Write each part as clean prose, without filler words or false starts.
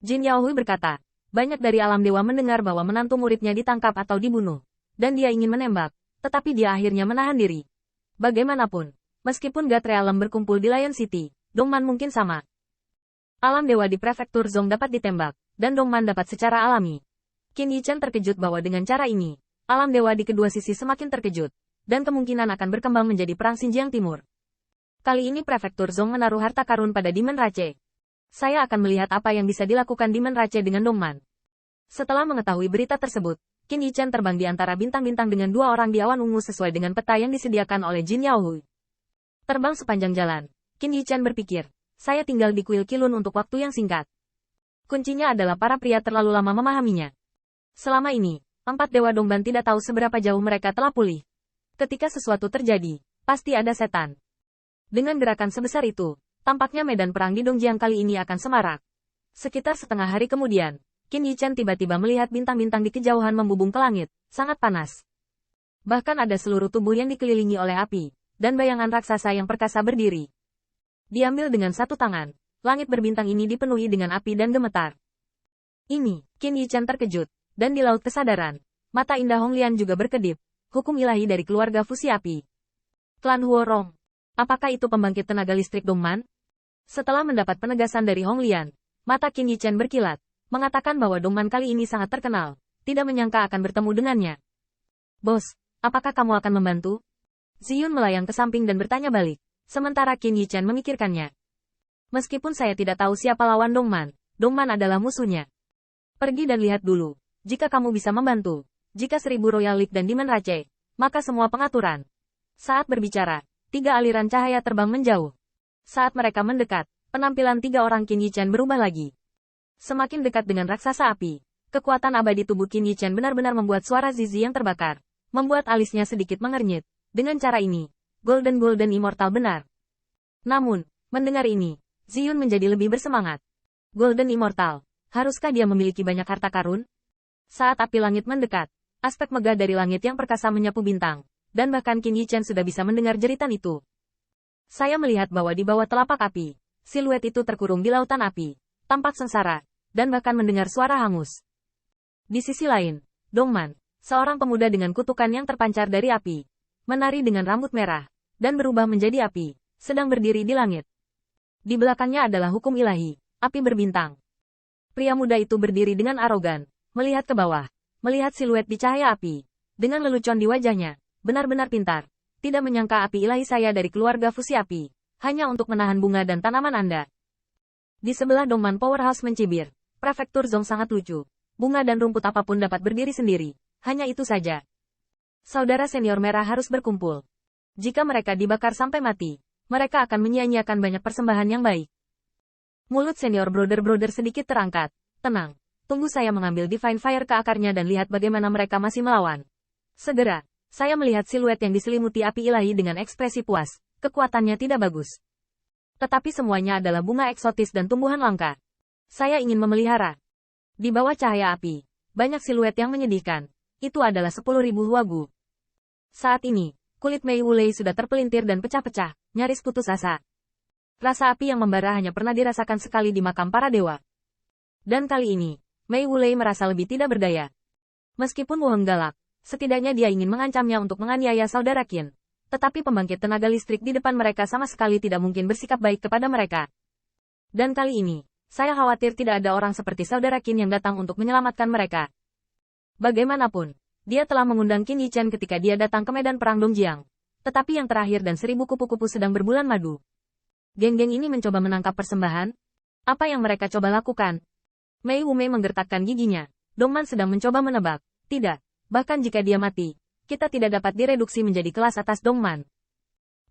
Jin Yaohui berkata, banyak dari alam dewa mendengar bahwa menantu muridnya ditangkap atau dibunuh. Dan dia ingin menembak, tetapi dia akhirnya menahan diri. Bagaimanapun, meskipun God Realm berkumpul di Lion City, Dongman mungkin sama. Alam dewa di prefektur Zong dapat ditembak, dan Dongman dapat secara alami. Qin Yichen terkejut bahwa dengan cara ini, alam dewa di kedua sisi semakin terkejut, dan kemungkinan akan berkembang menjadi perang Xinjiang Timur. Kali ini prefektur Zong menaruh harta karun pada Demon Rache. Saya akan melihat apa yang bisa dilakukan Demon Rache dengan Dongman. Setelah mengetahui berita tersebut, Qin Yichen terbang di antara bintang-bintang dengan dua orang di awan ungu sesuai dengan peta yang disediakan oleh Jin Yaohui. Terbang sepanjang jalan, Qin Yichen berpikir, saya tinggal di kuil Qilun untuk waktu yang singkat. Kuncinya adalah para pria terlalu lama memahaminya. Selama ini, 4 dewa Dongban tidak tahu seberapa jauh mereka telah pulih. Ketika sesuatu terjadi, pasti ada setan. Dengan gerakan sebesar itu, tampaknya medan perang di Dongjiang kali ini akan semarak. Sekitar setengah hari kemudian, Qin Yichen tiba-tiba melihat bintang-bintang di kejauhan membubung ke langit, sangat panas. Bahkan ada seluruh tubuh yang dikelilingi oleh api, dan bayangan raksasa yang perkasa berdiri. Diambil dengan satu tangan, langit berbintang ini dipenuhi dengan api dan gemetar. Ini, Qin Yichen terkejut, dan di laut kesadaran, mata indah Hong Lian juga berkedip, hukum ilahi dari keluarga fusi api. Klan Huorong. Apakah itu pembangkit tenaga listrik Dongman? Setelah mendapat penegasan dari Hong Lian, mata Qin Yichen berkilat, mengatakan bahwa Dongman kali ini sangat terkenal, tidak menyangka akan bertemu dengannya. Bos, apakah kamu akan membantu? Ziyun melayang ke samping dan bertanya balik, sementara Qin Yichen memikirkannya. Meskipun saya tidak tahu siapa lawan Dongman, Dongman adalah musuhnya. Pergi dan lihat dulu, jika kamu bisa membantu, jika 1000 Royal League dan Demon Rache, maka semua pengaturan. Saat berbicara, 3 aliran cahaya terbang menjauh. Saat mereka mendekat, penampilan 3 orang Qin Yichen berubah lagi. Semakin dekat dengan raksasa api, kekuatan abadi tubuh Qin Yichen benar-benar membuat suara Zizi yang terbakar, membuat alisnya sedikit mengernyit. Dengan cara ini, Golden Immortal benar. Namun, mendengar ini, Ziyun menjadi lebih bersemangat. Golden Immortal, haruskah dia memiliki banyak harta karun? Saat api langit mendekat, aspek megah dari langit yang perkasa menyapu bintang, dan bahkan Qin Yichen sudah bisa mendengar jeritan itu. Saya melihat bahwa di bawah telapak api, siluet itu terkurung di lautan api, tampak sengsara, dan bahkan mendengar suara hangus. Di sisi lain, Dongman, seorang pemuda dengan kutukan yang terpancar dari api, menari dengan rambut merah, dan berubah menjadi api, sedang berdiri di langit. Di belakangnya adalah hukum ilahi, api berbintang. Pria muda itu berdiri dengan arogan, melihat ke bawah, melihat siluet di cahaya api, dengan lelucon di wajahnya, benar-benar pintar. Tidak menyangka api ilahi saya dari keluarga fusi api, hanya untuk menahan bunga dan tanaman Anda. Di sebelah Dongman Powerhouse mencibir, prefektur Zong sangat lucu. Bunga dan rumput apapun dapat berdiri sendiri, hanya itu saja. Saudara senior merah harus berkumpul. Jika mereka dibakar sampai mati, mereka akan menyia-nyiakan banyak persembahan yang baik. Mulut senior brother sedikit terangkat. Tenang, tunggu saya mengambil Divine Fire ke akarnya dan lihat bagaimana mereka masih melawan. Segera, saya melihat siluet yang diselimuti api ilahi dengan ekspresi puas, kekuatannya tidak bagus. Tetapi semuanya adalah bunga eksotis dan tumbuhan langka. Saya ingin memelihara. Di bawah cahaya api, banyak siluet yang menyedihkan. Itu adalah 10.000 wagu. Saat ini, kulit Mei Wulei sudah terpelintir dan pecah-pecah, nyaris putus asa. Rasa api yang membara hanya pernah dirasakan sekali di makam para dewa. Dan kali ini, Mei Wulei merasa lebih tidak berdaya. Meskipun Wu Heng galak, setidaknya dia ingin mengancamnya untuk menganiaya saudara Qin. Tetapi pembangkit tenaga listrik di depan mereka sama sekali tidak mungkin bersikap baik kepada mereka. Dan kali ini, saya khawatir tidak ada orang seperti saudara Qin yang datang untuk menyelamatkan mereka. Bagaimanapun, dia telah mengundang Qin Yichen ketika dia datang ke medan perang Dongjiang. Tetapi yang terakhir dan 1000 kupu-kupu sedang berbulan madu. Geng-geng ini mencoba menangkap persembahan. Apa yang mereka coba lakukan? Mei Wumei menggertakkan giginya. Dongman sedang mencoba menebak. Tidak, bahkan jika dia mati, kita tidak dapat direduksi menjadi kelas atas Dongman.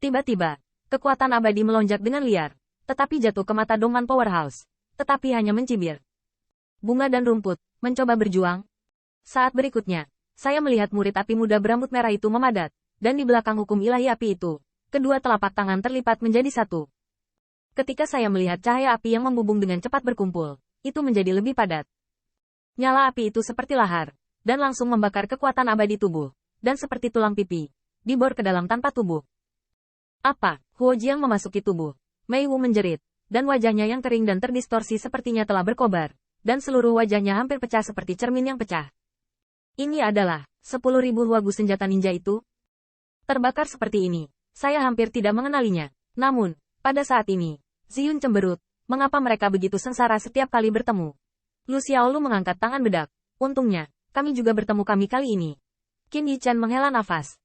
Tiba-tiba, kekuatan abadi melonjak dengan liar, tetapi jatuh ke mata Dongman Powerhouse. Tetapi hanya mencibir. Bunga dan rumput, mencoba berjuang. Saat berikutnya, saya melihat murid api muda berambut merah itu memadat, dan di belakang hukum ilahi api itu, kedua telapak tangan terlipat menjadi satu. Ketika saya melihat cahaya api yang membubung dengan cepat berkumpul, itu menjadi lebih padat. Nyala api itu seperti lahar, dan langsung membakar kekuatan abadi tubuh, dan seperti tulang pipi, dibor ke dalam tanpa tubuh. Apa? Huo Jiang memasuki tubuh. Mei Wu menjerit, dan wajahnya yang kering dan terdistorsi sepertinya telah berkobar. dan seluruh wajahnya hampir pecah seperti cermin yang pecah. Ini adalah 10.000 wagu senjata ninja itu. Terbakar seperti ini. Saya hampir tidak mengenalinya. Namun, pada saat ini, Ziyun cemberut. Mengapa mereka begitu sengsara setiap kali bertemu? Lu Xiaolu mengangkat tangan bedak. Untungnya, kami juga bertemu kali ini. Qin Yichan menghela nafas.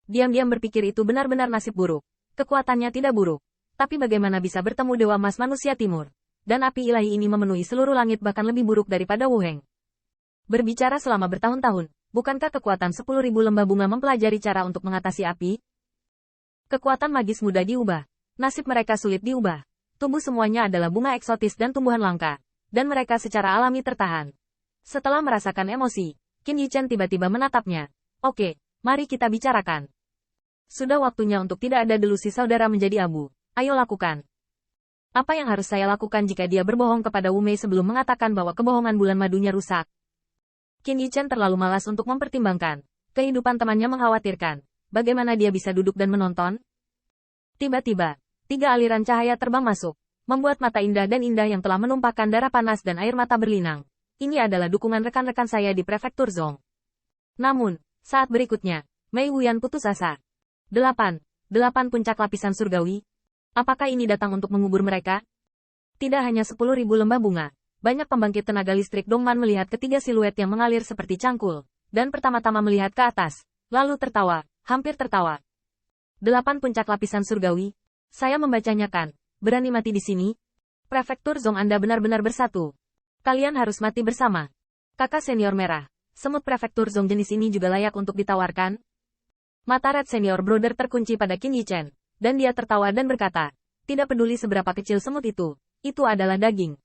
Diam-diam berpikir itu benar-benar nasib buruk. Kekuatannya tidak buruk. Tapi bagaimana bisa bertemu Dewa Emas Manusia Timur? Dan api ilahi ini memenuhi seluruh langit bahkan lebih buruk daripada Wu Heng. Berbicara selama bertahun-tahun, bukankah kekuatan 10.000 lembah bunga mempelajari cara untuk mengatasi api? Kekuatan magis mudah diubah. Nasib mereka sulit diubah. Tumbuh semuanya adalah bunga eksotis dan tumbuhan langka. Dan mereka secara alami tertahan. Setelah merasakan emosi, Qin Yichan tiba-tiba menatapnya. Oke, mari kita bicarakan. Sudah waktunya untuk tidak ada delusi saudara menjadi abu. Ayo lakukan. Apa yang harus saya lakukan jika dia berbohong kepada Wu Mei sebelum mengatakan bahwa kebohongan bulan madunya rusak? Qin Yichan terlalu malas untuk mempertimbangkan. Kehidupan temannya mengkhawatirkan. Bagaimana dia bisa duduk dan menonton? Tiba-tiba, 3 aliran cahaya terbang masuk, membuat mata indah dan indah yang telah menumpahkan darah panas dan air mata berlinang. Ini adalah dukungan rekan-rekan saya di prefektur Zong. Namun, saat berikutnya, Mei Wuyan putus asa. 8 puncak lapisan surgawi. Apakah ini datang untuk mengubur mereka? Tidak hanya 10.000 lembah bunga. Banyak pembangkit tenaga listrik Dongman melihat ketiga siluet yang mengalir seperti cangkul, dan pertama-tama melihat ke atas, lalu tertawa, hampir tertawa. 8 puncak lapisan surgawi. Saya membacanya kan. Berani mati di sini? Prefektur Zong Anda benar-benar bersatu. Kalian harus mati bersama. Kakak senior merah. Semut prefektur Zong jenis ini juga layak untuk ditawarkan? Mata Red Senior Brother terkunci pada Qin Yichan, dan dia tertawa dan berkata, tidak peduli seberapa kecil semut itu adalah daging.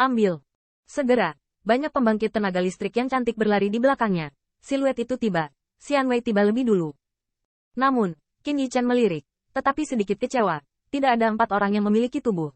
Ambil. Segera, banyak pembangkit tenaga listrik yang cantik berlari di belakangnya. Siluet itu tiba. Xian Wei tiba lebih dulu. Namun, Qin Yichan melirik, tetapi sedikit kecewa. Tidak ada 4 orang yang memiliki tubuh